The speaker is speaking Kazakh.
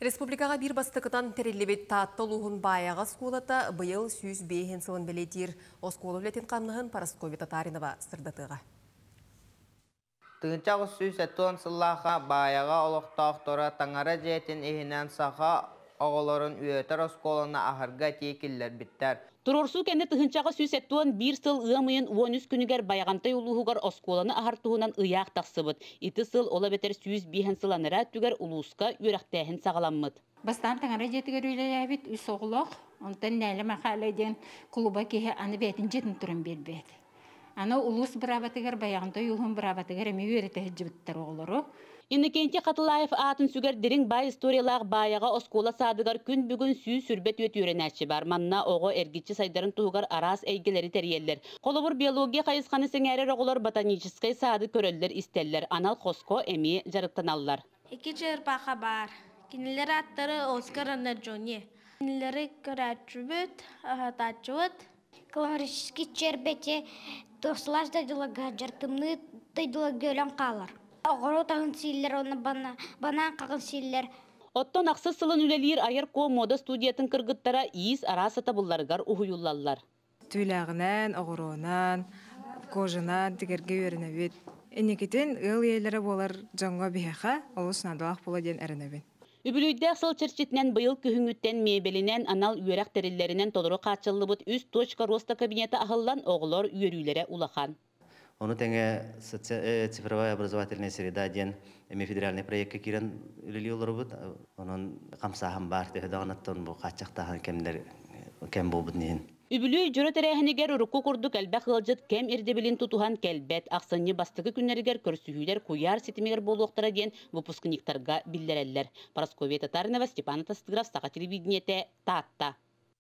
Республикаға бір бастықытан тәрелебет таатты луғын баяға сколата бұйыл сүйіз бейхен сылын белетир осколы білетін қамнығын Парасковья Татаринова сырдатыға. Тыңчағы сүйіз әттуан сыллаға баяға олықтақтора таңара жетін ехінен саға оғыларын үйетер осколына ахырға текілер біттер. Турорсу кенде тыгынчага сүйсеттуан бир сыл ыамыйын 13 күнүгер баягантай улуһугар осколаны ахартуһунан ыяак тахсыбыт. Ити сыл ола бетер сүйүс биһен сыланыра түгер улууска үөрәхтээһин сагаламмыт. Бастан таңара жетигер үйлелебит үс оглох, онтан нәле махаледен клуба кеһе аны бетин жетин турын бербет. Аны улус брабатыгер баягантай улуһун брабатыгер эми үөрете жибиттер оглору. Иннекенте Катылаев атын сүгер дирин бай историялар баяга оскола садыгар күн бүгүн сүй сүрбет өт үйренәчи бар. Манна ого эргичи сайдарын тугар арас эйгелери терьеллер. Колобур биология кайысканы сеңәрер оголор ботанический сады көрөллер истеллер. Анал хоско эми жарыктаналлар. Iki çırpağa бар. Кинилер аттары Оскар Анарджони. Кинилери көрәчүбүт, атачуут. Колорический чербете тослаш дайдылага жартымны дайдылага гөлөн калар. Огоро тагын силлер оны бана кагын силлер. Оттон аксыз сылын үлелир айыр ко мода студиятын кыргыттара иис арасата булларгар ухуюллаллар. Түләгенән, огоронан, кожанан тигерге өренебит. Энекетен ыл елләре болар жаңга бияха, олуснадылак була ден эренебит. Үбүлүйдәк сыл черчитнен быйыл күһүңүттен мебелинен анал үөрәк териллеринен тодору качыллыбыт үз точка роста кабинеты ахыллан оголор үөрүләре улахан. Он тенге цифровая образовательная среда ден эми федеральный проектке кирен үлелиолорбут. Онун камсахам бар техдагынаттан бу качактаган кемдер кем болбут нен. Үбүлүй жөрө терехинигер урукку курдук элбек кылжыт кем ирдебилин тутухан келбет аксынны бастыгы күннеригер көрсүһүлер куяр ситимигер болуктара ден выпускниктарга билдереллер. Парасковья Татаринова, Степан Тастыгров, Саха телевидениете, Татта.